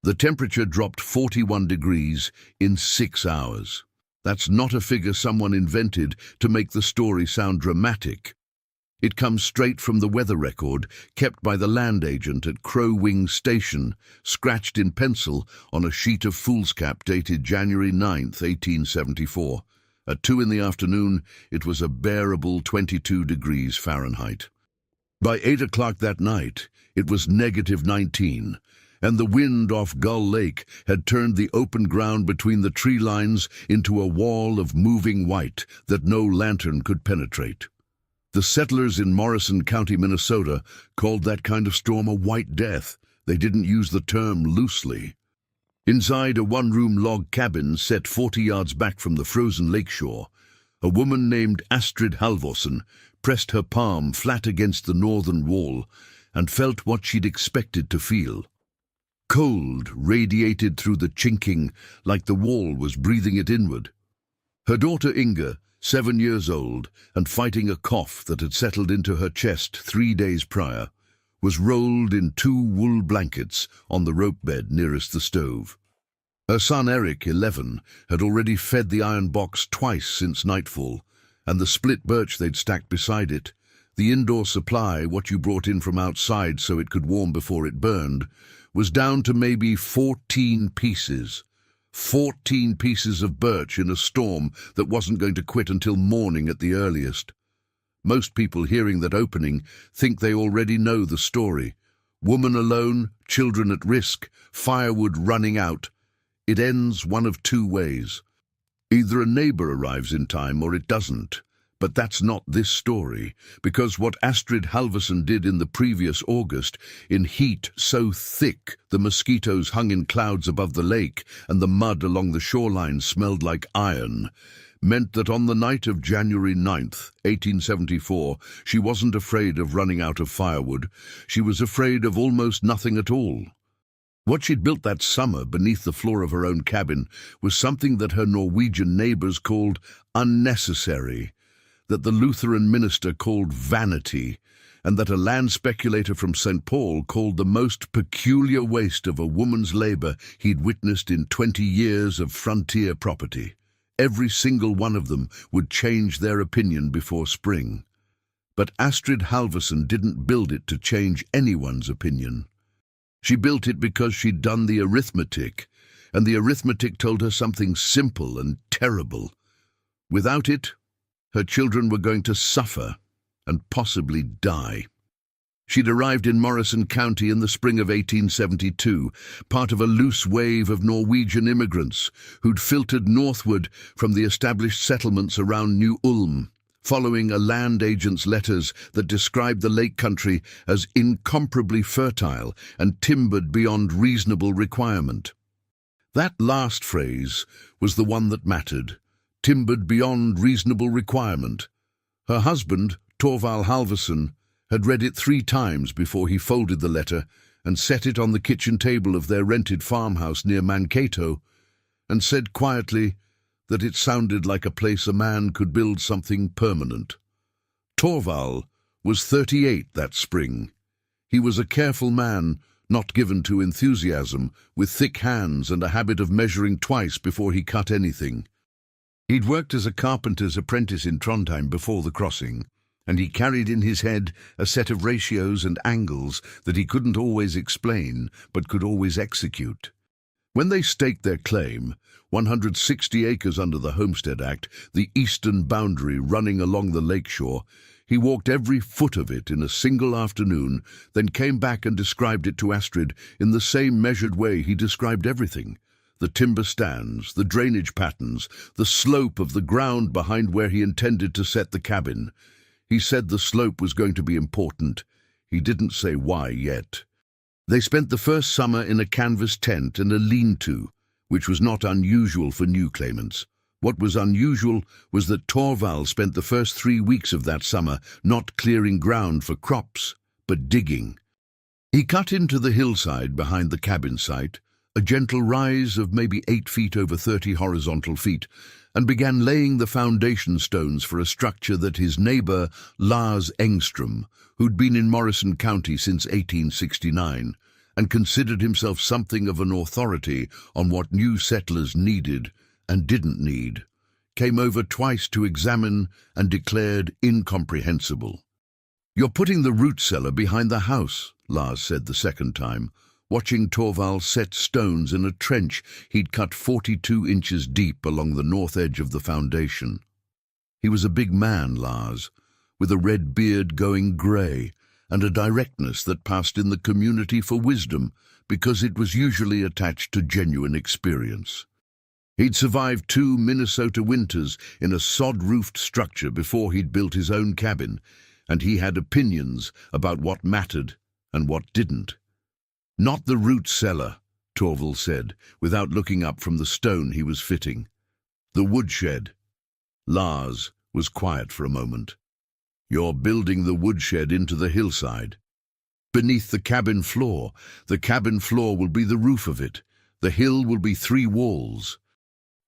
The temperature dropped 41 degrees in 6 hours. That's not a figure someone invented to make the story sound dramatic. It comes straight from the weather record kept by the land agent at Crow Wing Station, scratched in pencil on a sheet of foolscap dated January 9th, 1874. At 2 in the afternoon, it was a bearable 22 degrees Fahrenheit. By 8 o'clock that night, it was -19, and the wind off Gull Lake had turned the open ground between the tree lines into a wall of moving white that no lantern could penetrate. The settlers in Morrison County, Minnesota, called that kind of storm a white death. They didn't use the term loosely. Inside a one-room log cabin set 40 yards back from the frozen lakeshore, a woman named Astrid Halvorsen pressed her palm flat against the northern wall and felt what she'd expected to feel. Cold radiated through the chinking like the wall was breathing it inward. Her daughter Inga, 7 years old and fighting a cough that had settled into her chest 3 days prior, was rolled in 2 wool blankets on the rope bed nearest the stove. Her son Eric, 11, had already fed the iron box twice since nightfall, and the split birch they'd stacked beside it, the indoor supply, what you brought in from outside so it could warm before it burned, was down to maybe 14 pieces. 14 pieces of birch in a storm that wasn't going to quit until morning at the earliest. Most people hearing that opening think they already know the story. Woman alone, children at risk, firewood running out. It ends one of 2 ways. Either a neighbor arrives in time or it doesn't. But that's not this story, because what Astrid Halvorsen did in the previous August, in heat so thick the mosquitoes hung in clouds above the lake and the mud along the shoreline smelled like iron, meant that on the night of January 9th, 1874, she wasn't afraid of running out of firewood. She was afraid of almost nothing at all. What she'd built that summer beneath the floor of her own cabin was something that her Norwegian neighbors called unnecessary, that the Lutheran minister called vanity, and that a land speculator from St. Paul called the most peculiar waste of a woman's labor he'd witnessed in 20 years of frontier property. Every single one of them would change their opinion before spring. But Astrid Halvorsen didn't build it to change anyone's opinion. She built it because she'd done the arithmetic, and the arithmetic told her something simple and terrible. Without it, her children were going to suffer and possibly die. She'd arrived in Morrison County in the spring of 1872, part of a loose wave of Norwegian immigrants who'd filtered northward from the established settlements around New Ulm, following a land agent's letters that described the lake country as incomparably fertile and timbered beyond reasonable requirement. That last phrase was the one that mattered. Timbered beyond reasonable requirement. Her husband, Torvald Halvorsen, had read it 3 times before he folded the letter and set it on the kitchen table of their rented farmhouse near Mankato, and said quietly that it sounded like a place a man could build something permanent. Torvald was 38 that spring. He was a careful man, not given to enthusiasm, with thick hands and a habit of measuring twice before he cut anything. He'd worked as a carpenter's apprentice in Trondheim before the crossing, and he carried in his head a set of ratios and angles that he couldn't always explain, but could always execute. When they staked their claim, 160 acres under the Homestead Act, the eastern boundary running along the lakeshore, he walked every foot of it in a single afternoon, then came back and described it to Astrid in the same measured way he described everything. The timber stands, the drainage patterns, the slope of the ground behind where he intended to set the cabin. He said the slope was going to be important. He didn't say why yet. They spent the first summer in a canvas tent and a lean-to, which was not unusual for new claimants. What was unusual was that Torvald spent the first 3 weeks of that summer not clearing ground for crops, but digging. He cut into the hillside behind the cabin site, a gentle rise of maybe 8 feet over 30 horizontal feet, and began laying the foundation stones for a structure that his neighbor, Lars Engström, who'd been in Morrison County since 1869, and considered himself something of an authority on what new settlers needed and didn't need, came over twice to examine and declared incomprehensible. "You're putting the root cellar behind the house," Lars said the second time, watching Torvald set stones in a trench he'd cut 42 inches deep along the north edge of the foundation. He was a big man, Lars, with a red beard going grey, and a directness that passed in the community for wisdom because it was usually attached to genuine experience. He'd survived 2 Minnesota winters in a sod-roofed structure before he'd built his own cabin, and he had opinions about what mattered and what didn't. "Not the root cellar," Torvald said, without looking up from the stone he was fitting. "The woodshed." Lars was quiet for a moment. "You're building the woodshed into the hillside. Beneath the cabin floor. The cabin floor will be the roof of it. The hill will be 3 walls.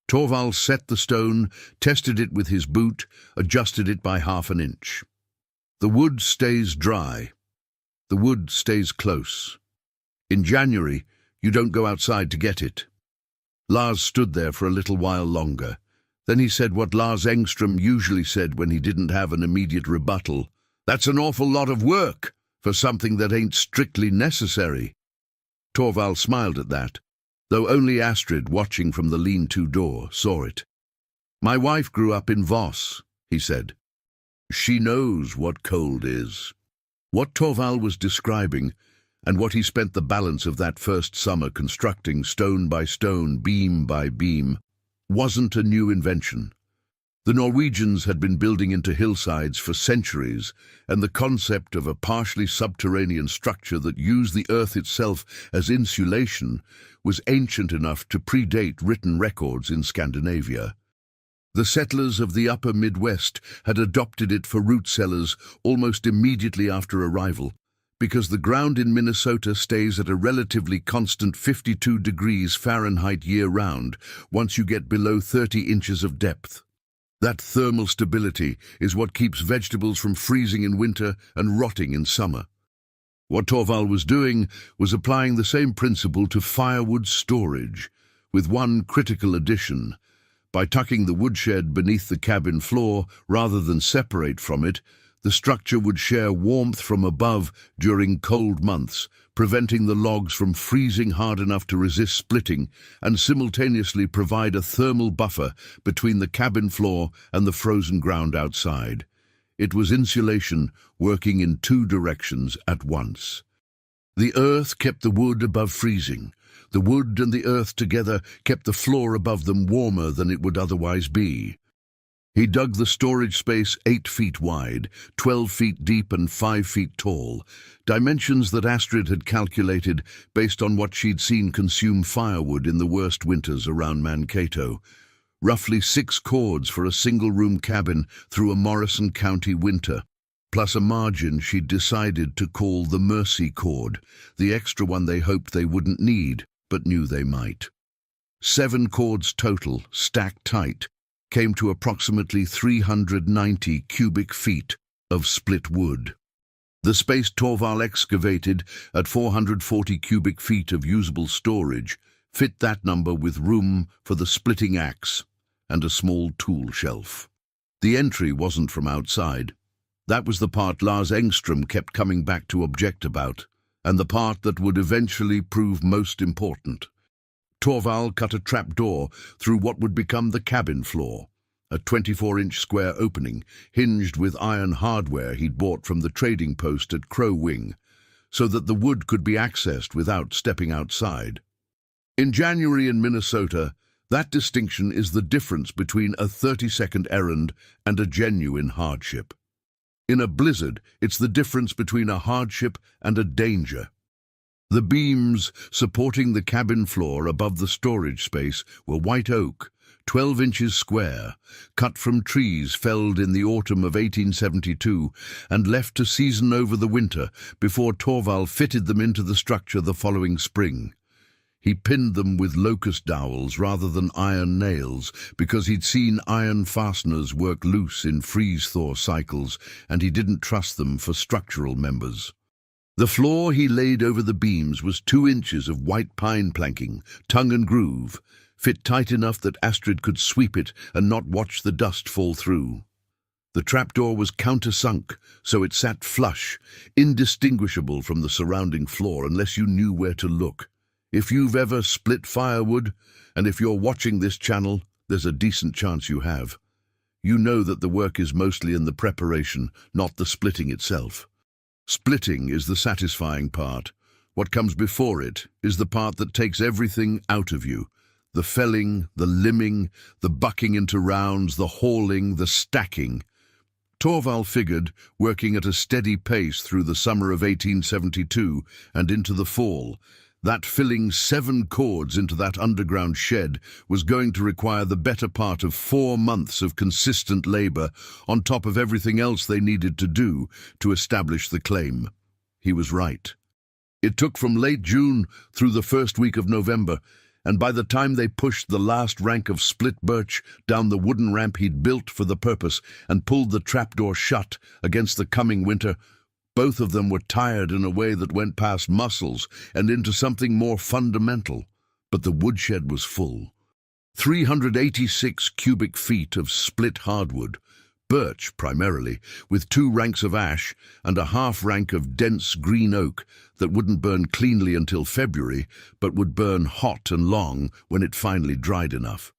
Torvald set the stone, tested it with his boot, adjusted it by 1/2 inch. "The wood stays dry. The wood stays close. In January, you don't go outside to get it." Lars stood there for a little while longer. Then he said what Lars Engström usually said when he didn't have an immediate rebuttal. "That's an awful lot of work for something that ain't strictly necessary." Torvald smiled at that, though only Astrid, watching from the lean-to door, saw it. "My wife grew up in Voss," he said. "She knows what cold is." What Torvald was describing, and what he spent the balance of that first summer constructing stone by stone, beam by beam, wasn't a new invention. The Norwegians had been building into hillsides for centuries, and the concept of a partially subterranean structure that used the earth itself as insulation was ancient enough to predate written records in Scandinavia. The settlers of the upper Midwest had adopted it for root cellars almost immediately after arrival, because the ground in Minnesota stays at a relatively constant 52 degrees Fahrenheit year-round once you get below 30 inches of depth. That thermal stability is what keeps vegetables from freezing in winter and rotting in summer. What Torvald was doing was applying the same principle to firewood storage, with one critical addition. By tucking the woodshed beneath the cabin floor rather than separate from it, the structure would share warmth from above during cold months, preventing the logs from freezing hard enough to resist splitting, and simultaneously provide a thermal buffer between the cabin floor and the frozen ground outside. It was insulation working in 2 directions at once. The earth kept the wood above freezing. The wood and the earth together kept the floor above them warmer than it would otherwise be. He dug the storage space 8 feet wide, 12 feet deep and 5 feet tall, dimensions that Astrid had calculated based on what she'd seen consume firewood in the worst winters around Mankato. Roughly 6 cords for a single-room cabin through a Morrison County winter, plus a margin she'd decided to call the Mercy cord, the extra one they hoped they wouldn't need, but knew they might. 7 cords total, stacked tight, came to approximately 390 cubic feet of split wood. The space Torvald excavated at 440 cubic feet of usable storage fit that number with room for the splitting axe and a small tool shelf. The entry wasn't from outside. That was the part Lars Engström kept coming back to object about, and the part that would eventually prove most important. Torvald cut a trapdoor through what would become the cabin floor, a 24-inch square opening hinged with iron hardware he'd bought from the trading post at Crow Wing, so that the wood could be accessed without stepping outside. In January in Minnesota, that distinction is the difference between a 30-second errand and a genuine hardship. In a blizzard, it's the difference between a hardship and a danger. The beams supporting the cabin floor above the storage space were white oak, 12 inches square, cut from trees felled in the autumn of 1872 and left to season over the winter before Torvald fitted them into the structure the following spring. He pinned them with locust dowels rather than iron nails because he'd seen iron fasteners work loose in freeze-thaw cycles, and he didn't trust them for structural members. The floor he laid over the beams was 2 inches of white pine planking, tongue and groove, fit tight enough that Astrid could sweep it and not watch the dust fall through. The trapdoor was countersunk, so it sat flush, indistinguishable from the surrounding floor unless you knew where to look. If you've ever split firewood, and if you're watching this channel, there's a decent chance you have. You know that the work is mostly in the preparation, not the splitting itself. Splitting is the satisfying part. What comes before it is the part that takes everything out of you. The felling, the limbing, the bucking into rounds, the hauling, the stacking. Torvald figured, working at a steady pace through the summer of 1872 and into the fall, that filling 7 cords into that underground shed was going to require the better part of 4 months of consistent labor on top of everything else they needed to do to establish the claim. He was right. It took from late June through the first week of November, and by the time they pushed the last rank of split birch down the wooden ramp he'd built for the purpose and pulled the trapdoor shut against the coming winter, both of them were tired in a way that went past muscles and into something more fundamental. But the woodshed was full. 386 cubic feet of split hardwood, birch primarily, with 2 ranks of ash and a half rank of dense green oak that wouldn't burn cleanly until February, but would burn hot and long when it finally dried enough.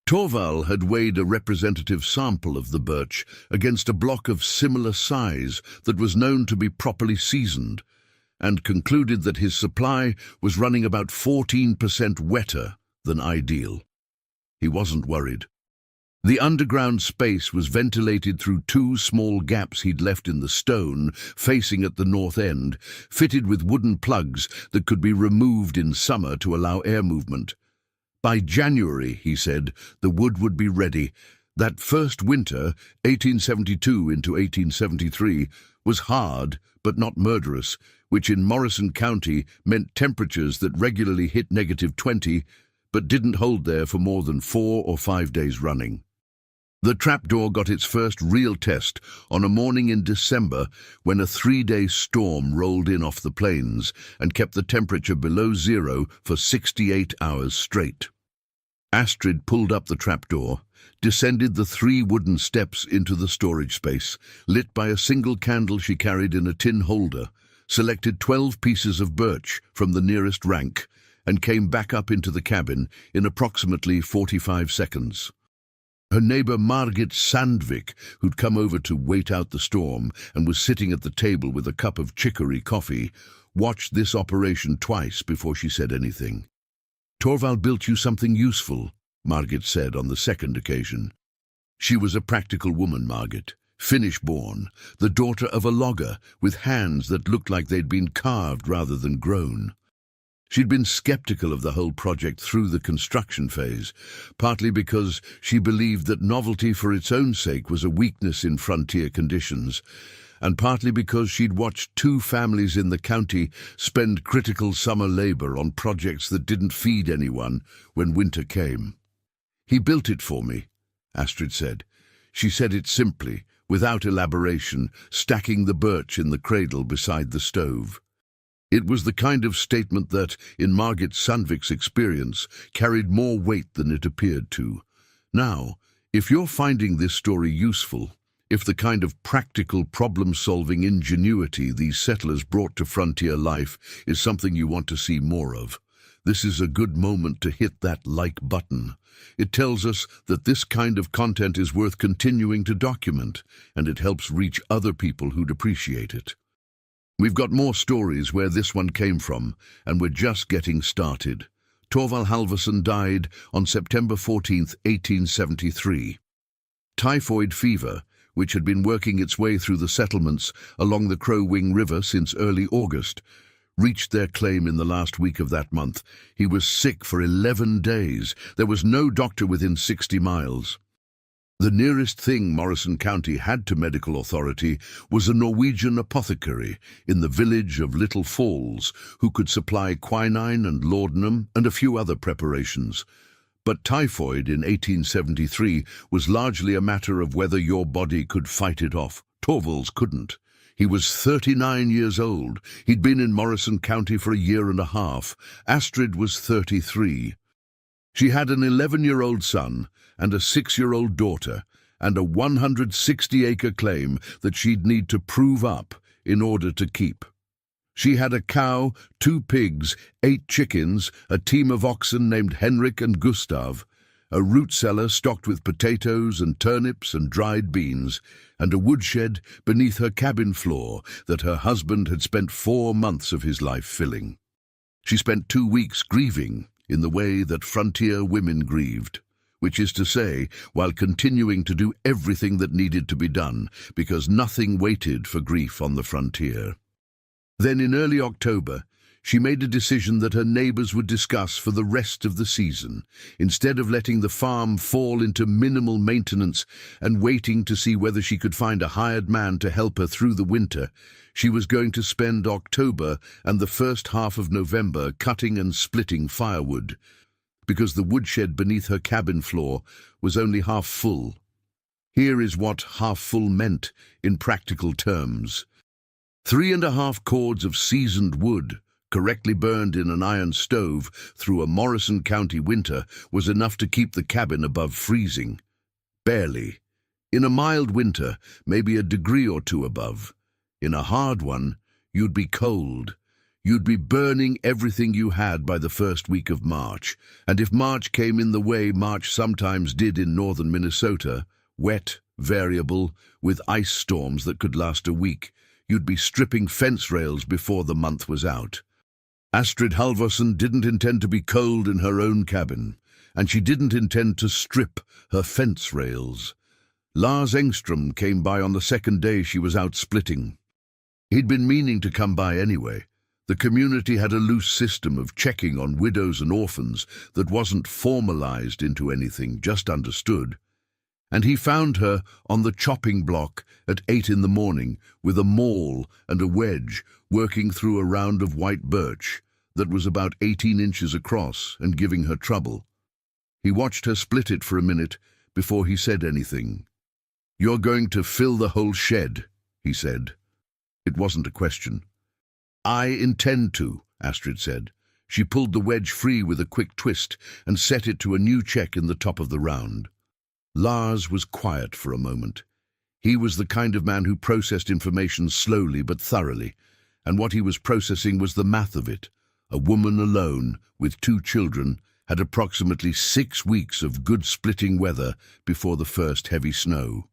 Torvald had weighed a representative sample of the birch against a block of similar size that was known to be properly seasoned, and concluded that his supply was running about 14% wetter than ideal. He wasn't worried. The underground space was ventilated through 2 small gaps he'd left in the stone, facing at the north end, fitted with wooden plugs that could be removed in summer to allow air movement. By January, he said, the wood would be ready. That first winter, 1872 into 1873, was hard but not murderous, which in Morrison County meant temperatures that regularly hit -20, but didn't hold there for more than 4 or 5 days running. The trapdoor got its first real test on a morning in December when a 3-day storm rolled in off the plains and kept the temperature below 0 for 68 hours straight. Astrid pulled up the trapdoor, descended the 3 wooden steps into the storage space, lit by a single candle she carried in a tin holder, selected 12 pieces of birch from the nearest rank, and came back up into the cabin in approximately 45 seconds. Her neighbor Margit Sandvik, who'd come over to wait out the storm and was sitting at the table with a cup of chicory coffee, watched this operation twice before she said anything. "Torvald built you something useful," Margit said on the second occasion. She was a practical woman, Margit, Finnish-born, the daughter of a logger with hands that looked like they'd been carved rather than grown. She'd been skeptical of the whole project through the construction phase, partly because she believed that novelty for its own sake was a weakness in frontier conditions, and partly because she'd watched 2 families in the county spend critical summer labor on projects that didn't feed anyone when winter came. "He built it for me," Astrid said. She said it simply, without elaboration, stacking the birch in the cradle beside the stove. It was the kind of statement that, in Margit Sandvik's experience, carried more weight than it appeared to. Now, if you're finding this story useful, if the kind of practical problem-solving ingenuity these settlers brought to frontier life is something you want to see more of, this is a good moment to hit that like button. It tells us that this kind of content is worth continuing to document, and it helps reach other people who'd appreciate it. We've got more stories where this one came from, and we're just getting started. Torvald Halvorsen died on September 14, 1873. Typhoid fever, which had been working its way through the settlements along the Crow Wing River since early August, reached their claim in the last week of that month. He was sick for 11 days. There was no doctor within 60 miles. The nearest thing Morrison County had to medical authority was a Norwegian apothecary in the village of Little Falls who could supply quinine and laudanum and a few other preparations. But typhoid in 1873 was largely a matter of whether your body could fight it off. Torvald's couldn't. He was 39 years old. He'd been in Morrison County for a year and a half. Astrid was 33. She had an 11-year-old son and a 6-year-old daughter, and a 160-acre claim that she'd need to prove up in order to keep. She had a cow, 2 pigs, 8 chickens, a team of oxen named Henrik and Gustav, a root cellar stocked with potatoes and turnips and dried beans, and a woodshed beneath her cabin floor that her husband had spent 4 months of his life filling. She spent 2 weeks grieving in the way that frontier women grieved, which is to say, while continuing to do everything that needed to be done, because nothing waited for grief on the frontier. Then in early October, she made a decision that her neighbors would discuss for the rest of the season. Instead of letting the farm fall into minimal maintenance and waiting to see whether she could find a hired man to help her through the winter, she was going to spend October and the first half of November cutting and splitting firewood, because the woodshed beneath her cabin floor was only half full. Here is what half full meant in practical terms. 3.5 cords of seasoned wood, correctly burned in an iron stove through a Morrison County winter, was enough to keep the cabin above freezing. Barely. In a mild winter, maybe a degree or 2 above. In a hard one, you'd be cold. You'd be burning everything you had by the first week of March, and if March came in the way March sometimes did in northern Minnesota, wet, variable, with ice storms that could last a week, you'd be stripping fence rails before the month was out. Astrid Halvorsen didn't intend to be cold in her own cabin, and she didn't intend to strip her fence rails. Lars Engström came by on the second day she was out splitting. He'd been meaning to come by anyway. The community had a loose system of checking on widows and orphans that wasn't formalized into anything, just understood. And he found her on the chopping block at 8 in the morning with a maul and a wedge working through a round of white birch that was about 18 inches across and giving her trouble. He watched her split it for a minute before he said anything. "You're going to fill the whole shed," he said. It wasn't a question. "I intend to," Astrid said. She pulled the wedge free with a quick twist and set it to a new check in the top of the round. Lars was quiet for a moment. He was the kind of man who processed information slowly but thoroughly, and what he was processing was the math of it. A woman alone, with 2 children, had approximately 6 weeks of good splitting weather before the first heavy snow.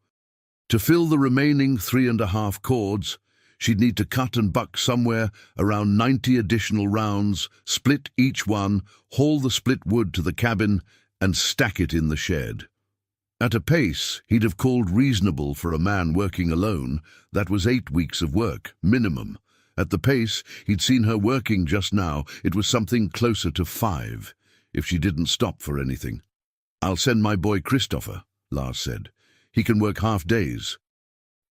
To fill the remaining 3.5 cords, she'd need to cut and buck somewhere around 90 additional rounds, split each one, haul the split wood to the cabin, and stack it in the shed. At a pace he'd have called reasonable for a man working alone, that was 8 weeks of work, minimum. At the pace he'd seen her working just now, it was something closer to 5, if she didn't stop for anything. "I'll send my boy Christopher," Lars said. "He can work half days."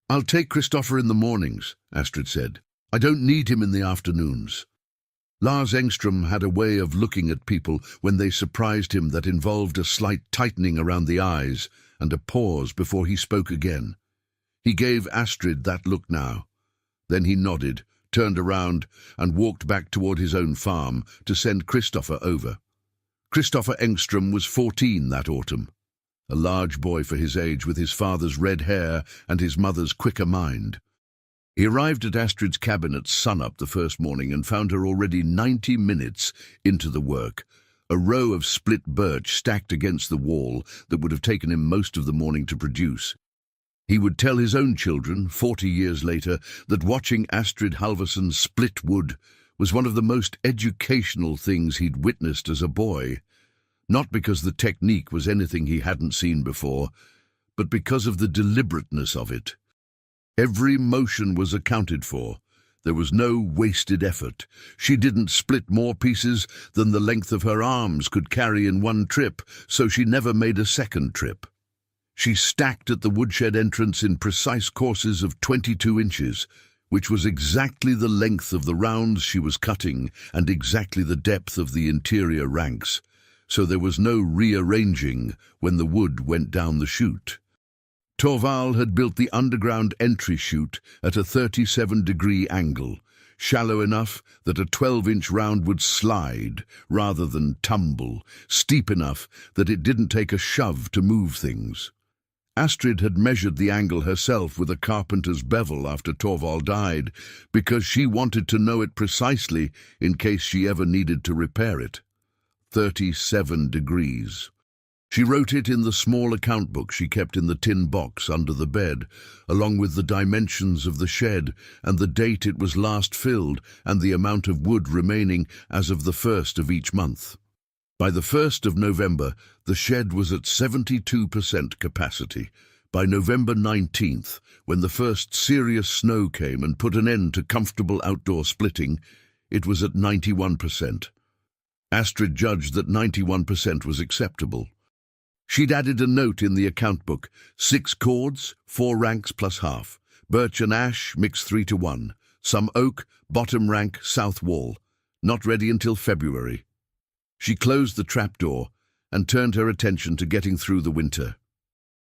"I'll take Christopher in the mornings," Astrid said. "I don't need him in the afternoons." Lars Engström had a way of looking at people when they surprised him that involved a slight tightening around the eyes and a pause before he spoke again. He gave Astrid that look now. Then he nodded, turned around, and walked back toward his own farm to send Christopher over. Christopher Engström was 14 that autumn. A large boy for his age, with his father's red hair and his mother's quicker mind. He arrived at Astrid's cabin at sunup the first morning and found her already 90 minutes into the work, a row of split birch stacked against the wall that would have taken him most of the morning to produce. He would tell his own children, 40 years later, that watching Astrid Halvorsen split wood was one of the most educational things he'd witnessed as a boy. Not because the technique was anything he hadn't seen before, but because of the deliberateness of it. Every motion was accounted for. There was no wasted effort. She didn't split more pieces than the length of her arms could carry in one trip, so she never made a second trip. She stacked at the woodshed entrance in precise courses of 22 inches, which was exactly the length of the rounds she was cutting and exactly the depth of the interior ranks, so there was no rearranging when the wood went down the chute. Torvald had built the underground entry chute at a 37-degree angle, shallow enough that a 12-inch round would slide rather than tumble, steep enough that it didn't take a shove to move things. Astrid had measured the angle herself with a carpenter's bevel after Torvald died, because she wanted to know it precisely in case she ever needed to repair it. 37 degrees. She wrote it in the small account book she kept in the tin box under the bed, along with the dimensions of the shed and the date it was last filled and the amount of wood remaining as of the 1st of each month. By the 1st of November, the shed was at 72% capacity. By November 19th, when the first serious snow came and put an end to comfortable outdoor splitting, it was at 91%. Astrid judged that 91% was acceptable. She'd added a note in the account book: 6 cords, 4 ranks plus half. Birch and ash, mix 3-1. Some oak, bottom rank, south wall. Not ready until February. She closed the trapdoor and turned her attention to getting through the winter.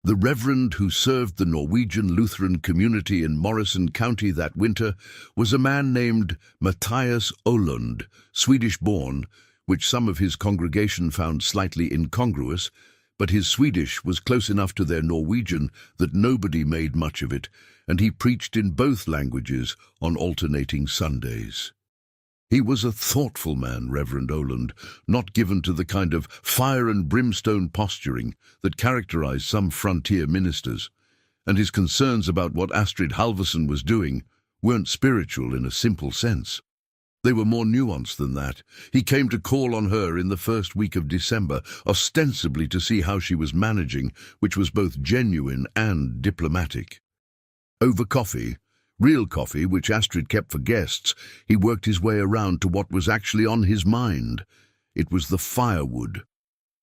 The reverend who served the Norwegian Lutheran community in Morrison County that winter was a man named Matthias Olund, Swedish-born, which some of his congregation found slightly incongruous, but his Swedish was close enough to their Norwegian that nobody made much of it, and he preached in both languages on alternating Sundays. He was a thoughtful man, Reverend Olund, not given to the kind of fire and brimstone posturing that characterized some frontier ministers, and his concerns about what Astrid Halvorsen was doing weren't spiritual in a simple sense. They were more nuanced than that. He came to call on her in the first week of December, ostensibly to see how she was managing, which was both genuine and diplomatic. Over coffee, real coffee, which Astrid kept for guests, he worked his way around to what was actually on his mind. It was the firewood.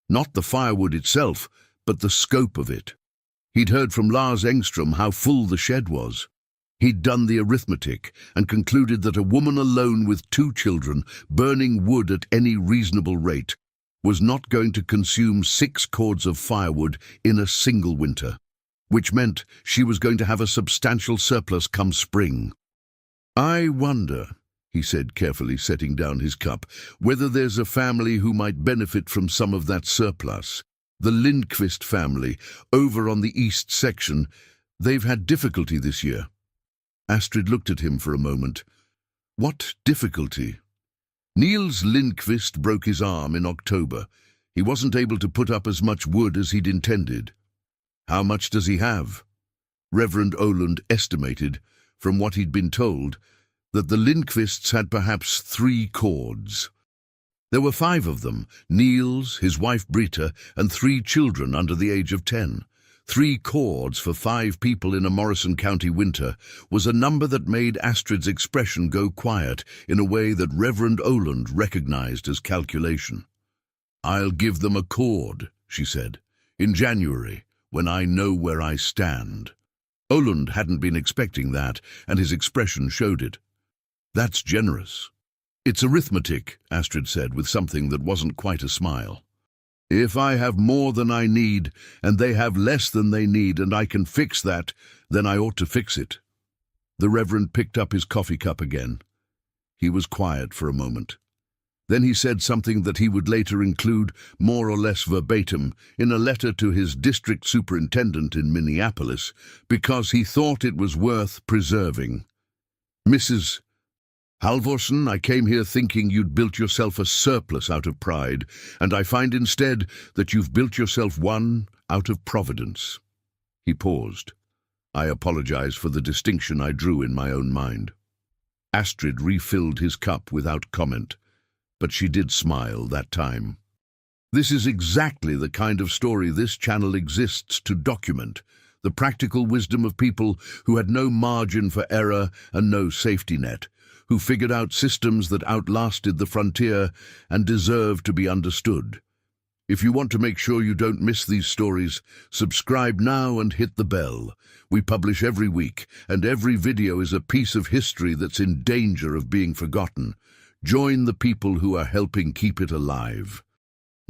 Not the firewood itself, but the scope of it. He'd heard from Lars Engström how full the shed was. He'd done the arithmetic and concluded that a woman alone with 2 children, burning wood at any reasonable rate, was not going to consume 6 cords of firewood in a single winter, which meant she was going to have a substantial surplus come spring. "I wonder," he said, carefully setting down his cup, "whether there's a family who might benefit from some of that surplus. The Lindqvist family, over on the east section. They've had difficulty this year." Astrid looked at him for a moment. "What difficulty?" "Niels Lindqvist broke his arm in October. He wasn't able to put up as much wood as he'd intended." "How much does he have?" Reverend Olund estimated, from what he'd been told, that the Lindqvists had perhaps 3 cords. There were 5 of them: Niels, his wife Brita, and 3 children under the age of 10. 3 cords for 5 people in a Morrison County winter was a number that made Astrid's expression go quiet in a way that Reverend Olund recognized as calculation. "I'll give them a cord," she said, "in January, when I know where I stand." Olund hadn't been expecting that, and his expression showed it. "That's generous." "It's arithmetic," Astrid said, with something that wasn't quite a smile. "If I have more than I need, and they have less than they need, and I can fix that, then I ought to fix it." The Reverend picked up his coffee cup again. He was quiet for a moment. Then he said something that he would later include, more or less verbatim, in a letter to his district superintendent in Minneapolis, because he thought it was worth preserving. "Mrs. Halvorsen, I came here thinking you'd built yourself a surplus out of pride, and I find instead that you've built yourself one out of providence." He paused. "I apologize for the distinction I drew in my own mind." Astrid refilled his cup without comment, but she did smile that time. "This is exactly the kind of story this channel exists to document, the practical wisdom of people who had no margin for error and no safety net, who figured out systems that outlasted the frontier and deserve to be understood. If you want to make sure you don't miss these stories, subscribe now and hit the bell. We publish every week, and every video is a piece of history that's in danger of being forgotten. Join the people who are helping keep it alive.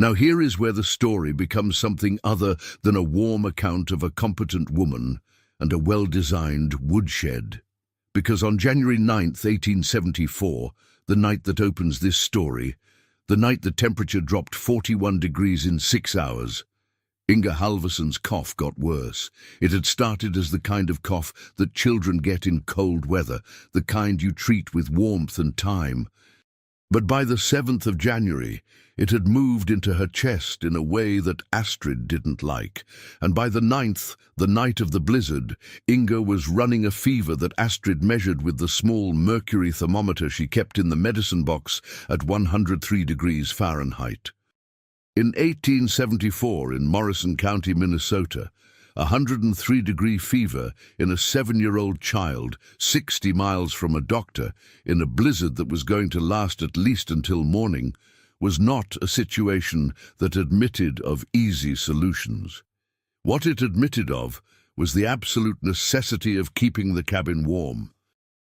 Now here is where the story becomes something other than a warm account of a competent woman and a well-designed woodshed. Because on January 9th, 1874, the night that opens this story, the night the temperature dropped 41 degrees in 6 hours, Inga Halvorsson's cough got worse. It had started as the kind of cough that children get in cold weather, the kind you treat with warmth and thyme. But by the 7th of January, it had moved into her chest in a way that Astrid didn't like, and by the 9th, the night of the blizzard, Inga was running a fever that Astrid measured with the small mercury thermometer she kept in the medicine box at 103 degrees Fahrenheit. In 1874, in Morrison County, Minnesota, a 103-degree fever in a 7-year-old child, 60 miles from a doctor, in a blizzard that was going to last at least until morning, was not a situation that admitted of easy solutions. What it admitted of was the absolute necessity of keeping the cabin warm.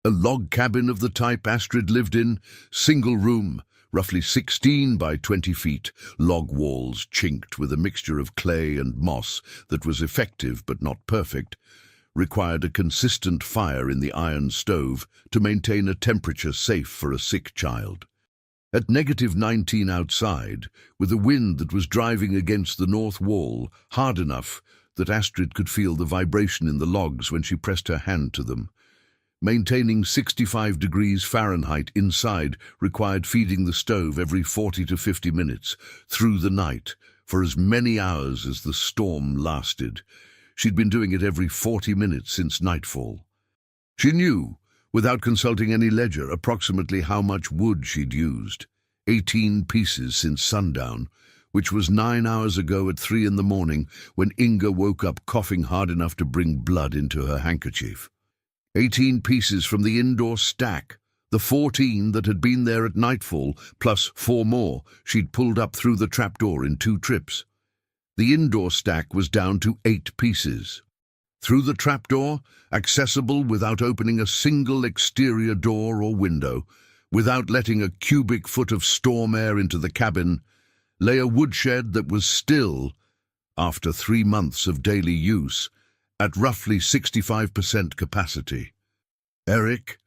A log cabin of the type Astrid lived in, single room, roughly 16 by 20 feet, log walls chinked with a mixture of clay and moss that was effective but not perfect, required a consistent fire in the iron stove to maintain a temperature safe for a sick child. At -19 outside, with a wind that was driving against the north wall, hard enough that Astrid could feel the vibration in the logs when she pressed her hand to them, maintaining 65 degrees Fahrenheit inside required feeding the stove every 40 to 50 minutes, through the night, for as many hours as the storm lasted. She'd been doing it every 40 minutes since nightfall. She knew, without consulting any ledger, approximately how much wood she'd used. 18 pieces since sundown, which was 9 hours ago at 3 in the morning when Inga woke up coughing hard enough to bring blood into her handkerchief. 18 pieces from the indoor stack, the 14 that had been there at nightfall, plus 4 more she'd pulled up through the trapdoor in 2 trips. The indoor stack was down to 8 pieces. Through the trapdoor, accessible without opening a single exterior door or window, without letting a cubic foot of storm air into the cabin, lay a woodshed that was still, after 3 months of daily use, at roughly 65% capacity. Eric,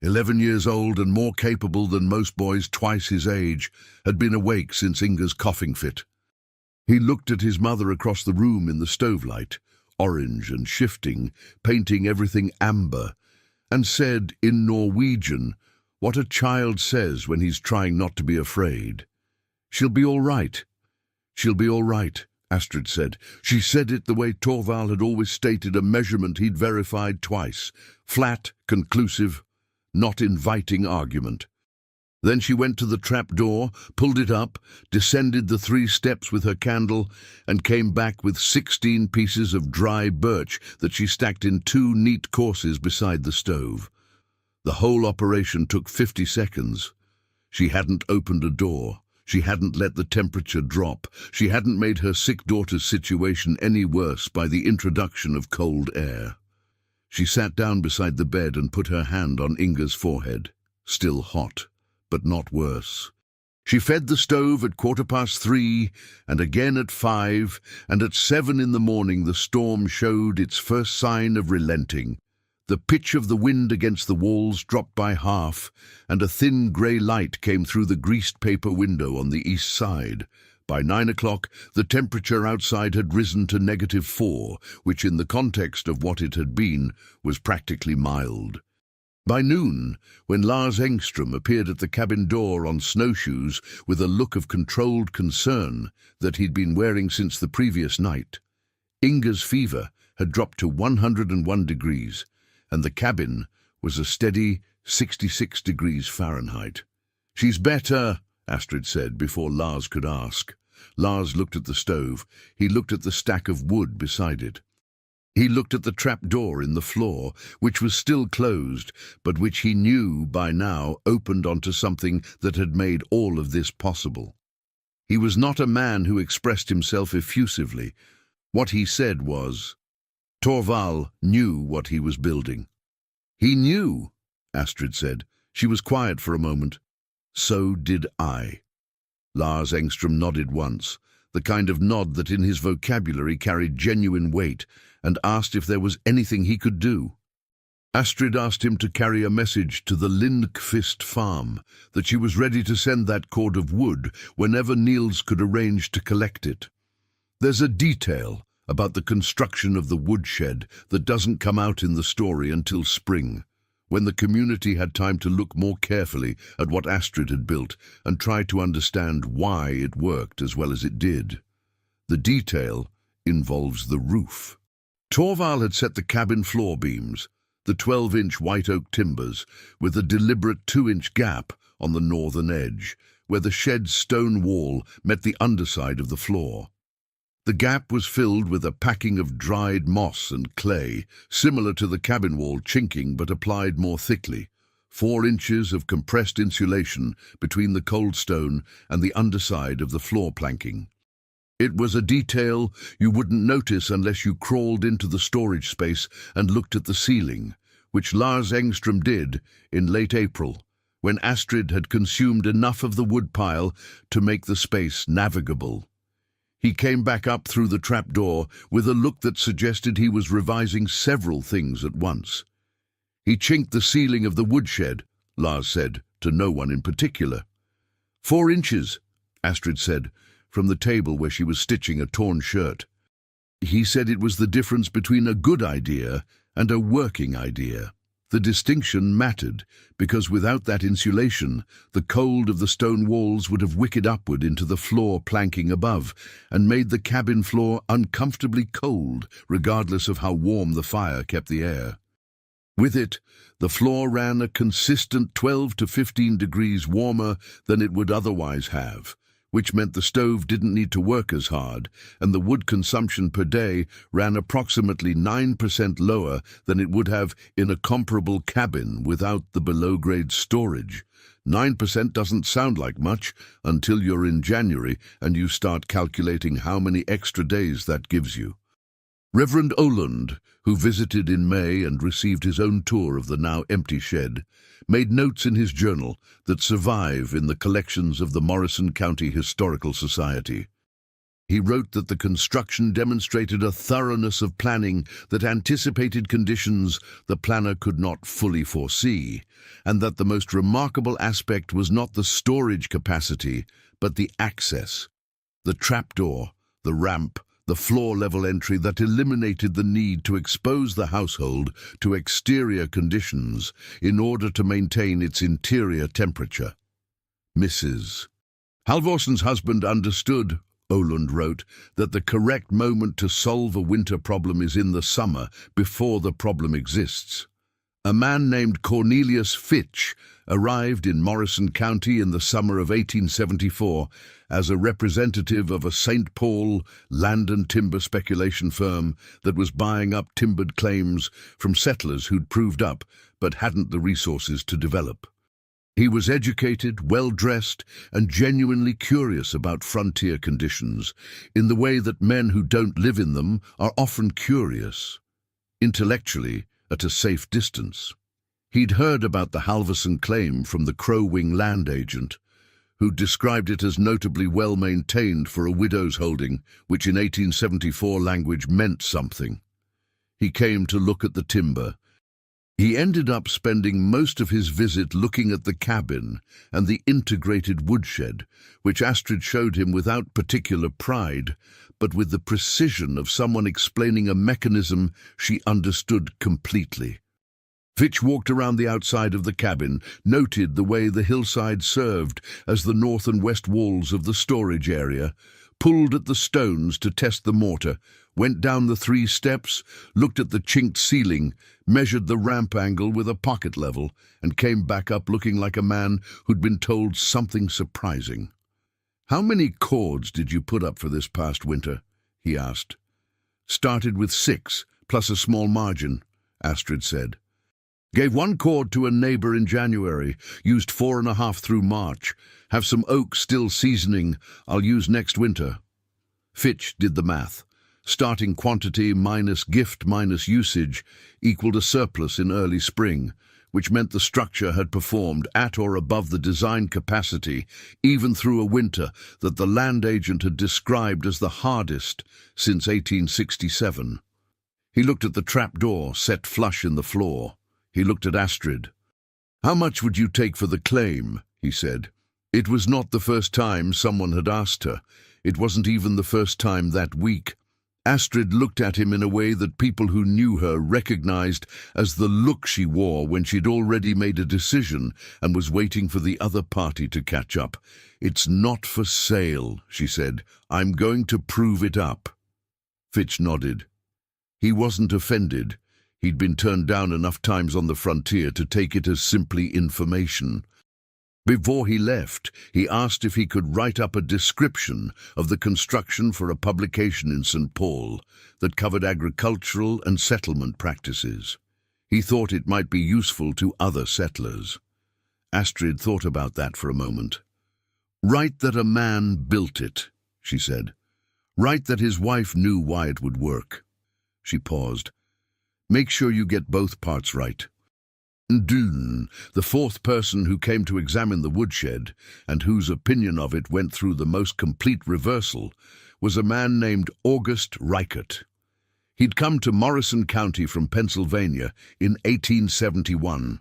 11 years old and more capable than most boys twice his age, had been awake since Inga's coughing fit. He looked at his mother across the room in the stovelight, orange and shifting, painting everything amber, and said in Norwegian what a child says when he's trying not to be afraid. "She'll be all right. She'll be all right," Astrid said. She said it the way Torvald had always stated a measurement he'd verified twice. Flat, conclusive, not inviting argument. Then she went to the trapdoor, pulled it up, descended the 3 steps with her candle, and came back with 16 pieces of dry birch that she stacked in 2 neat courses beside the stove. The whole operation took 50 seconds. She hadn't opened a door. She hadn't let the temperature drop. She hadn't made her sick daughter's situation any worse by the introduction of cold air. She sat down beside the bed and put her hand on Inga's forehead. Still hot, but not worse. She fed the stove at 3:15, and again at 5, and at 7 in the morning the storm showed its first sign of relenting. The pitch of the wind against the walls dropped by half, and a thin grey light came through the greased paper window on the east side. By 9 o'clock, the temperature outside had risen to -4, which in the context of what it had been was practically mild. By noon, when Lars Engström appeared at the cabin door on snowshoes with a look of controlled concern that he'd been wearing since the previous night, Inga's fever had dropped to 101 degrees, and the cabin was a steady 66 degrees Fahrenheit. "She's better," Astrid said before Lars could ask. Lars looked at the stove. He looked at the stack of wood beside it. He looked at the trapdoor in the floor, which was still closed, but which he knew by now opened onto something that had made all of this possible. He was not a man who expressed himself effusively. What he said was, Torvald knew what he was building. "He knew," Astrid said. She was quiet for a moment. "So did I." Lars Engström nodded once, the kind of nod that in his vocabulary carried genuine weight, and asked if there was anything he could do. Astrid asked him to carry a message to the Lindqvist farm, that she was ready to send that cord of wood whenever Niels could arrange to collect it. There's a detail about the construction of the woodshed that doesn't come out in the story until spring, when the community had time to look more carefully at what Astrid had built and try to understand why it worked as well as it did. The detail involves the roof. Torvald had set the cabin floor beams, the 12-inch white oak timbers, with a deliberate 2-inch gap on the northern edge, where the shed's stone wall met the underside of the floor. The gap was filled with a packing of dried moss and clay, similar to the cabin wall chinking but applied more thickly, 4 inches of compressed insulation between the cold stone and the underside of the floor planking. It was a detail you wouldn't notice unless you crawled into the storage space and looked at the ceiling, which Lars Engström did in late April, when Astrid had consumed enough of the woodpile to make the space navigable. He came back up through the trapdoor with a look that suggested he was revising several things at once. He chinked the ceiling of the woodshed, Lars said, to no one in particular. 4 inches, Astrid said, from the table where she was stitching a torn shirt. He said it was the difference between a good idea and a working idea. The distinction mattered, because without that insulation, the cold of the stone walls would have wicked upward into the floor planking above and made the cabin floor uncomfortably cold, regardless of how warm the fire kept the air. With it, the floor ran a consistent 12 to 15 degrees warmer than it would otherwise have, which meant the stove didn't need to work as hard, and the wood consumption per day ran approximately 9% lower than it would have in a comparable cabin without the below-grade storage. 9% doesn't sound like much until you're in January and you start calculating how many extra days that gives you. Reverend Olund, who visited in May and received his own tour of the now empty shed, made notes in his journal that survive in the collections of the Morrison County Historical Society. He wrote that the construction demonstrated a thoroughness of planning that anticipated conditions the planner could not fully foresee, and that the most remarkable aspect was not the storage capacity, but the access, the trapdoor, the ramp, the floor-level entry that eliminated the need to expose the household to exterior conditions in order to maintain its interior temperature. Mrs. Halvorsen's husband understood, Olund wrote, that the correct moment to solve a winter problem is in the summer, before the problem exists. A man named Cornelius Fitch arrived in Morrison County in the summer of 1874 as a representative of a St. Paul land and timber speculation firm that was buying up timbered claims from settlers who'd proved up but hadn't the resources to develop. He was educated, well-dressed, and genuinely curious about frontier conditions, in the way that men who don't live in them are often curious, intellectually at a safe distance. He'd heard about the Halvorsen claim from the Crow Wing land agent, who described it as notably well-maintained for a widow's holding, which in 1874 language meant something. He came to look at the timber. He ended up spending most of his visit looking at the cabin and the integrated woodshed, which Astrid showed him without particular pride, but with the precision of someone explaining a mechanism she understood completely. Fitch walked around the outside of the cabin, noted the way the hillside served as the north and west walls of the storage area, pulled at the stones to test the mortar, went down the 3 steps, looked at the chinked ceiling, measured the ramp angle with a pocket level, and came back up looking like a man who'd been told something surprising. "How many cords did you put up for this past winter?" he asked. "Started with 6, plus a small margin," Astrid said. "Gave 1 cord to a neighbor in January, used 4.5 through March. Have some oak still seasoning I'll use next winter." Fitch did the math. Starting quantity minus gift minus usage equaled a surplus in early spring, which meant the structure had performed at or above the design capacity, even through a winter that the land agent had described as the hardest since 1867. He looked at the trapdoor set flush in the floor. He looked at Astrid. "How much would you take for the claim?" he said. It was not the first time someone had asked her. It wasn't even the first time that week. Astrid looked at him in a way that people who knew her recognized as the look she wore when she'd already made a decision and was waiting for the other party to catch up. "It's not for sale," she said. "I'm going to prove it up." Fitch nodded. He wasn't offended. He'd been turned down enough times on the frontier to take it as simply information. Before he left, he asked if he could write up a description of the construction for a publication in St. Paul that covered agricultural and settlement practices. He thought it might be useful to other settlers. Astrid thought about that for a moment. "Write that a man built it," she said. "Write that his wife knew why it would work." She paused. "Make sure you get both parts right." Dune, the fourth person who came to examine the woodshed, and whose opinion of it went through the most complete reversal, was a man named August Reichert. He'd come to Morrison County from Pennsylvania in 1871,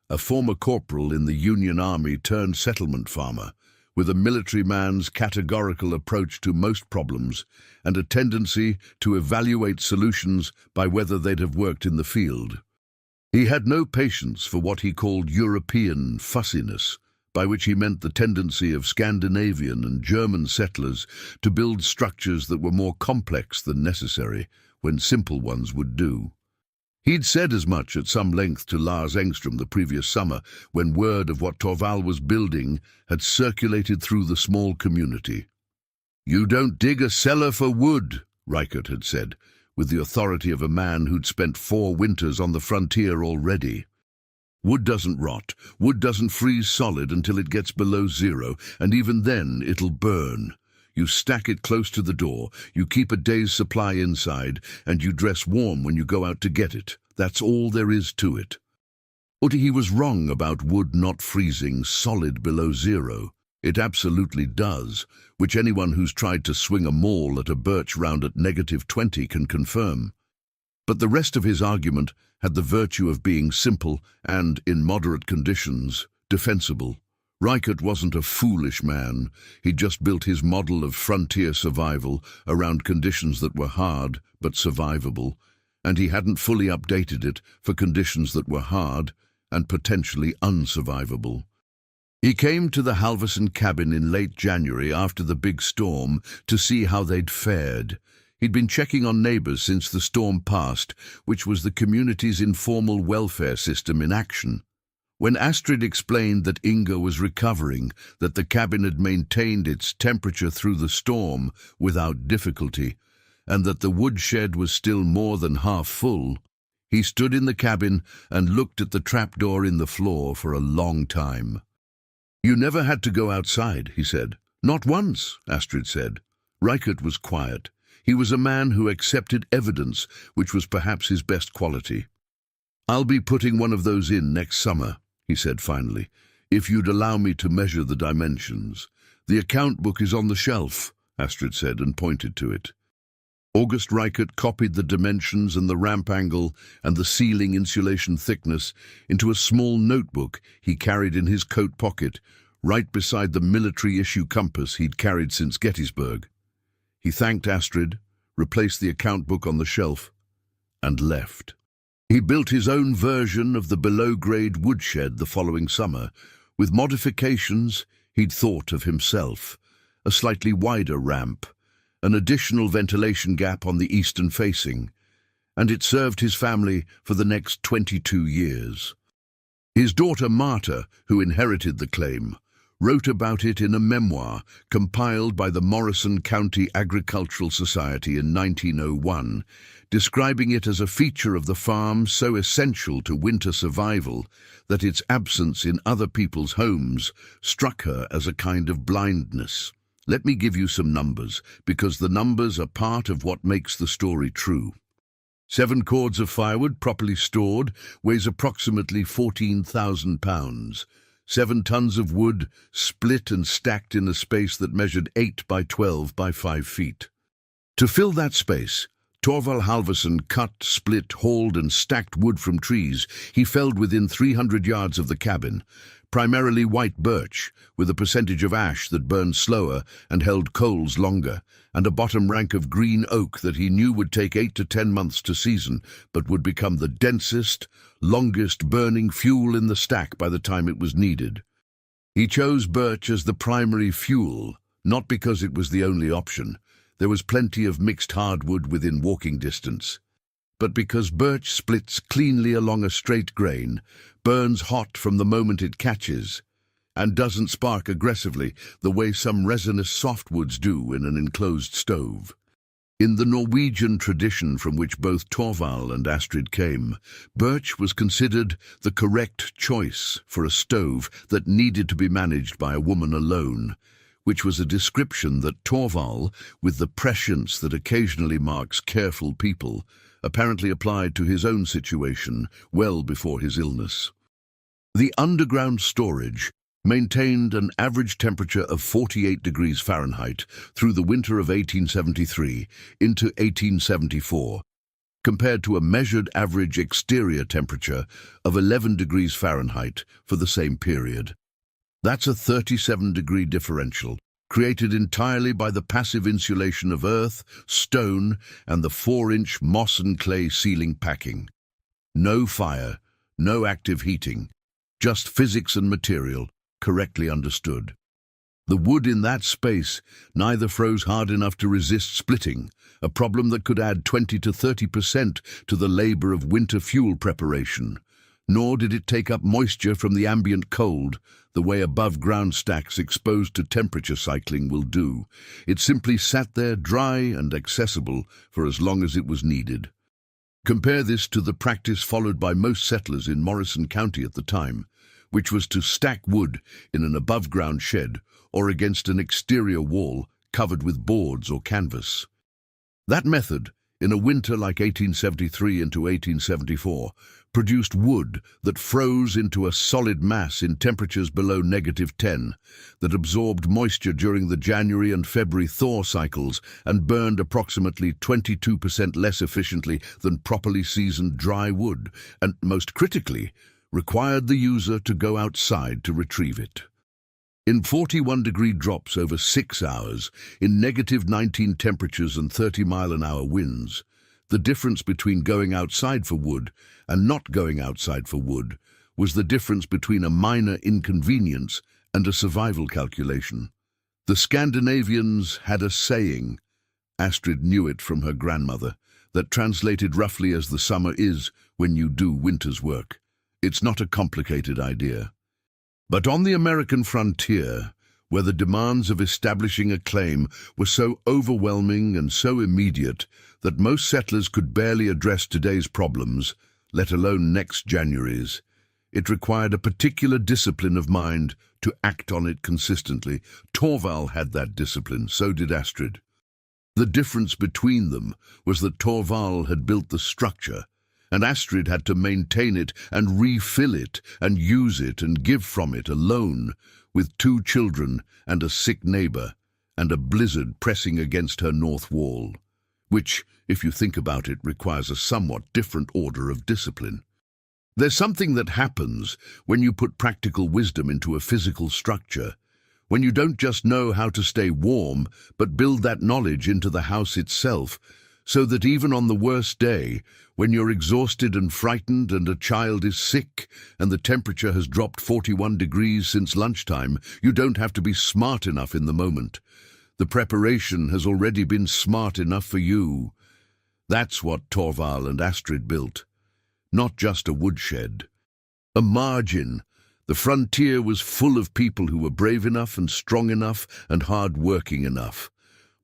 a former corporal in the Union Army turned settlement farmer, with a military man's categorical approach to most problems and a tendency to evaluate solutions by whether they'd have worked in the field. He had no patience for what he called European fussiness, by which he meant the tendency of Scandinavian and German settlers to build structures that were more complex than necessary, when simple ones would do. He'd said as much at some length to Lars Engström the previous summer, when word of what Torvald was building had circulated through the small community. "You don't dig a cellar for wood," Reichert had said, with the authority of a man who'd spent 4 winters on the frontier already. "Wood doesn't rot. Wood doesn't freeze solid until it gets below 0, and even then it'll burn. You stack it close to the door, you keep a day's supply inside, and you dress warm when you go out to get it. That's all there is to it." But he was wrong about wood not freezing solid below 0. It absolutely does, which anyone who's tried to swing a maul at a birch round at -20 can confirm. But the rest of his argument had the virtue of being simple and, in moderate conditions, defensible. Reichert wasn't a foolish man. He'd just built his model of frontier survival around conditions that were hard but survivable, and he hadn't fully updated it for conditions that were hard and potentially unsurvivable. He came to the Halverson cabin in late January after the big storm to see how they'd fared. He'd been checking on neighbors since the storm passed, which was the community's informal welfare system in action. When Astrid explained that Inga was recovering, that the cabin had maintained its temperature through the storm without difficulty, and that the woodshed was still more than half full, he stood in the cabin and looked at the trapdoor in the floor for a long time. "You never had to go outside," he said. "Not once," Astrid said. Reichert was quiet. He was a man who accepted evidence, which was perhaps his best quality. "I'll be putting one of those in next summer," he said finally, "if you'd allow me to measure the dimensions." "The account book is on the shelf," Astrid said and pointed to it. August Reichert copied the dimensions and the ramp angle and the ceiling insulation thickness into a small notebook he carried in his coat pocket, right beside the military-issue compass he'd carried since Gettysburg. He thanked Astrid, replaced the account book on the shelf, and left. He built his own version of the below-grade woodshed the following summer. With modifications he'd thought of himself: a slightly wider ramp, an additional ventilation gap on the eastern facing, and it served his family for the next 22 years. His daughter Marta, who inherited the claim, wrote about it in a memoir compiled by the Morrison County Agricultural Society in 1901, describing it as a feature of the farm so essential to winter survival that its absence in other people's homes struck her as a kind of blindness. Let me give you some numbers, because the numbers are part of what makes the story true. 7 cords of firewood, properly stored, weighs approximately 14,000 pounds. 7 tons of wood, split and stacked in a space that measured 8 by 12 by 5 feet. To fill that space, Torvald Halvorsen cut, split, hauled and stacked wood from trees he felled within 300 yards of the cabin, primarily white birch, with a percentage of ash that burned slower and held coals longer, and a bottom rank of green oak that he knew would take 8 to 10 months to season, but would become the densest, longest burning fuel in the stack by the time it was needed. He chose birch as the primary fuel, not because it was the only option. There was plenty of mixed hardwood within walking distance, but because birch splits cleanly along a straight grain, burns hot from the moment it catches, and doesn't spark aggressively the way some resinous softwoods do in an enclosed stove. In the Norwegian tradition from which both Torvald and Astrid came, birch was considered the correct choice for a stove that needed to be managed by a woman alone, which was a description that Torvald, with the prescience that occasionally marks careful people, apparently applied to his own situation well before his illness. The underground storage maintained an average temperature of 48 degrees Fahrenheit through the winter of 1873 into 1874, compared to a measured average exterior temperature of 11 degrees Fahrenheit for the same period. That's a 37-degree differential, created entirely by the passive insulation of earth, stone, and the 4-inch moss and clay ceiling packing. No fire, no active heating, just physics and material, correctly understood. The wood in that space neither froze hard enough to resist splitting, a problem that could add 20 to 30% to the labor of winter fuel preparation, nor did it take up moisture from the ambient cold, the way above-ground stacks exposed to temperature cycling will do. It simply sat there dry and accessible for as long as it was needed. Compare this to the practice followed by most settlers in Morrison County at the time, which was to stack wood in an above-ground shed or against an exterior wall covered with boards or canvas. That method, in a winter like 1873 into 1874, produced wood that froze into a solid mass in temperatures below -10, that absorbed moisture during the January and February thaw cycles and burned approximately 22% less efficiently than properly seasoned dry wood, and, most critically, required the user to go outside to retrieve it. In 41-degree drops over 6 hours, in -19 temperatures and 30-mile-an-hour winds, the difference between going outside for wood and not going outside for wood was the difference between a minor inconvenience and a survival calculation. The Scandinavians had a saying, Astrid knew it from her grandmother, that translated roughly as the summer is when you do winter's work. It's not a complicated idea. But on the American frontier, where the demands of establishing a claim were so overwhelming and so immediate that most settlers could barely address today's problems, let alone next January's, it required a particular discipline of mind to act on it consistently. Torvald had that discipline, so did Astrid. The difference between them was that Torvald had built the structure, and Astrid had to maintain it and refill it and use it and give from it alone, with 2 children and a sick neighbor, and a blizzard pressing against her north wall, which, if you think about it, requires a somewhat different order of discipline. There's something that happens when you put practical wisdom into a physical structure, when you don't just know how to stay warm, but build that knowledge into the house itself, so that even on the worst day, when you're exhausted and frightened and a child is sick and the temperature has dropped 41 degrees since lunchtime, you don't have to be smart enough in the moment. The preparation has already been smart enough for you. That's what Torvald and Astrid built. Not just a woodshed. A margin. The frontier was full of people who were brave enough and strong enough and hard-working enough.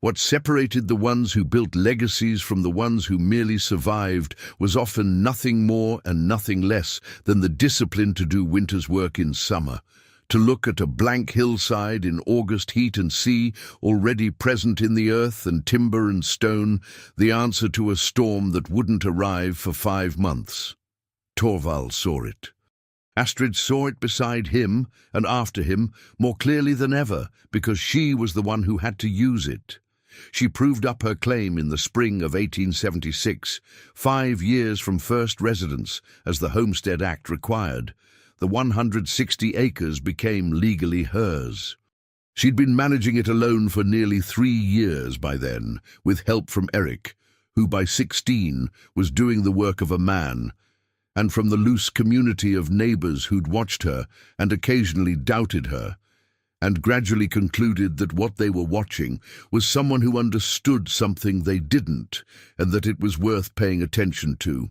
What separated the ones who built legacies from the ones who merely survived was often nothing more and nothing less than the discipline to do winter's work in summer, to look at a blank hillside in August heat and see, already present in the earth and timber and stone, the answer to a storm that wouldn't arrive for 5 months. Torvald saw it. Astrid saw it beside him and after him more clearly than ever, because she was the one who had to use it. She proved up her claim in the spring of 1876, 5 years from first residence, as the Homestead Act required. The 160 acres became legally hers. She'd been managing it alone for nearly 3 years by then, with help from Eric, who by 16 was doing the work of a man, and from the loose community of neighbors who'd watched her and occasionally doubted her, and gradually concluded that what they were watching was someone who understood something they didn't, and that it was worth paying attention to.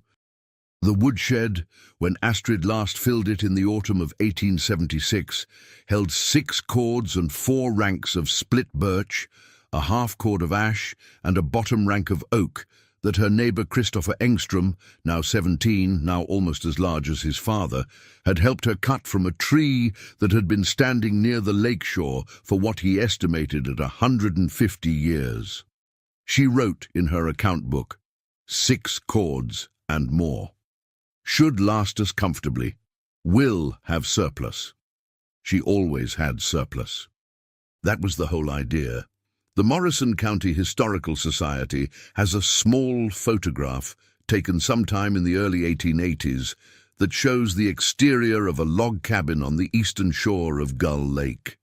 The woodshed, when Astrid last filled it in the autumn of 1876, held 6 cords and 4 ranks of split birch, a half cord of ash, and a bottom rank of oak that her neighbour Christopher Engstrom, now 17, now almost as large as his father, had helped her cut from a tree that had been standing near the lake shore for what he estimated at 150 years. She wrote in her account book, 6 cords and more. Should last us comfortably. Will have surplus. She always had surplus. That was the whole idea. The Morrison County Historical Society has a small photograph taken sometime in the early 1880s that shows the exterior of a log cabin on the eastern shore of Gull Lake.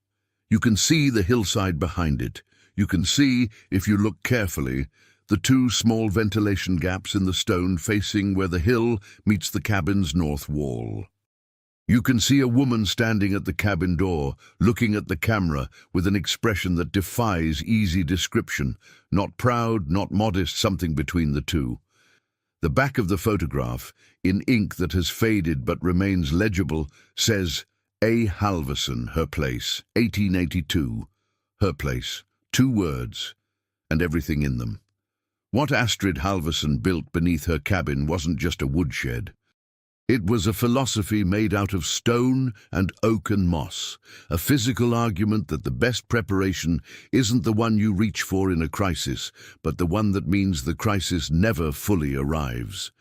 You can see the hillside behind it. You can see, if you look carefully, the 2 small ventilation gaps in the stone facing where the hill meets the cabin's north wall. You can see a woman standing at the cabin door, looking at the camera with an expression that defies easy description, not proud, not modest, something between the two. The back of the photograph, in ink that has faded but remains legible, says, A. Halverson, Her Place, 1882. Her Place, 2 words, and everything in them. What Astrid Halverson built beneath her cabin wasn't just a woodshed. It was a philosophy made out of stone and oak and moss, a physical argument that the best preparation isn't the one you reach for in a crisis, but the one that means the crisis never fully arrives.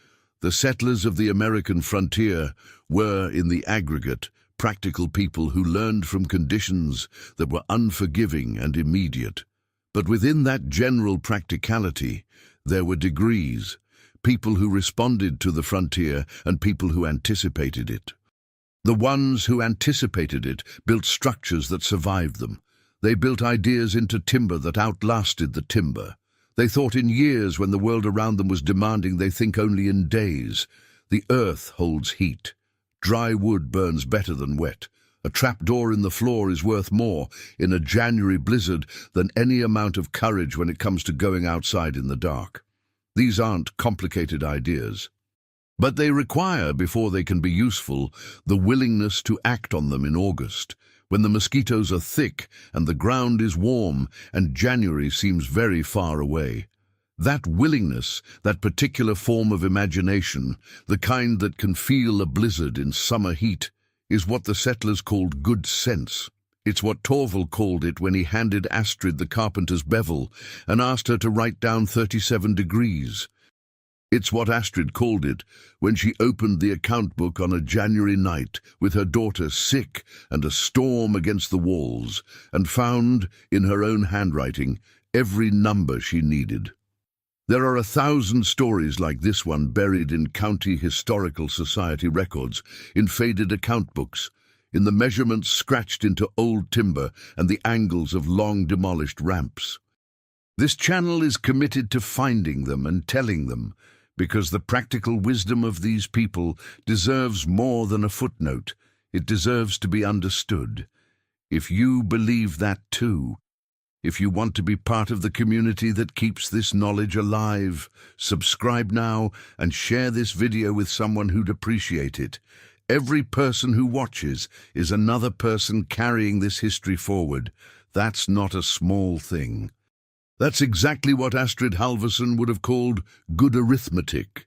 The settlers of the American frontier were, in the aggregate, practical people who learned from conditions that were unforgiving and immediate. But within that general practicality, there were degrees. People who responded to the frontier and people who anticipated it. The ones who anticipated it built structures that survived them. They built ideas into timber that outlasted the timber. They thought in years when the world around them was demanding they think only in days. The earth holds heat. Dry wood burns better than wet. A trapdoor in the floor is worth more in a January blizzard than any amount of courage when it comes to going outside in the dark. These aren't complicated ideas, but they require, before they can be useful, the willingness to act on them in August, when the mosquitoes are thick and the ground is warm and January seems very far away. That willingness, that particular form of imagination, the kind that can feel a blizzard in summer heat, is what the settlers called good sense. It's what Torvald called it when he handed Astrid the carpenter's bevel and asked her to write down 37 degrees. It's what Astrid called it when she opened the account book on a January night with her daughter sick and a storm against the walls, and found, in her own handwriting, every number she needed. There are 1,000 stories like this one buried in County Historical Society records, in faded account books, in the measurements scratched into old timber and the angles of long demolished ramps. This channel is committed to finding them and telling them, because the practical wisdom of these people deserves more than a footnote. It deserves to be understood. If you believe that too, if you want to be part of the community that keeps this knowledge alive, subscribe now and share this video with someone who'd appreciate it. Every person who watches is another person carrying this history forward. That's not a small thing. That's exactly what Astrid Halverson would have called good arithmetic.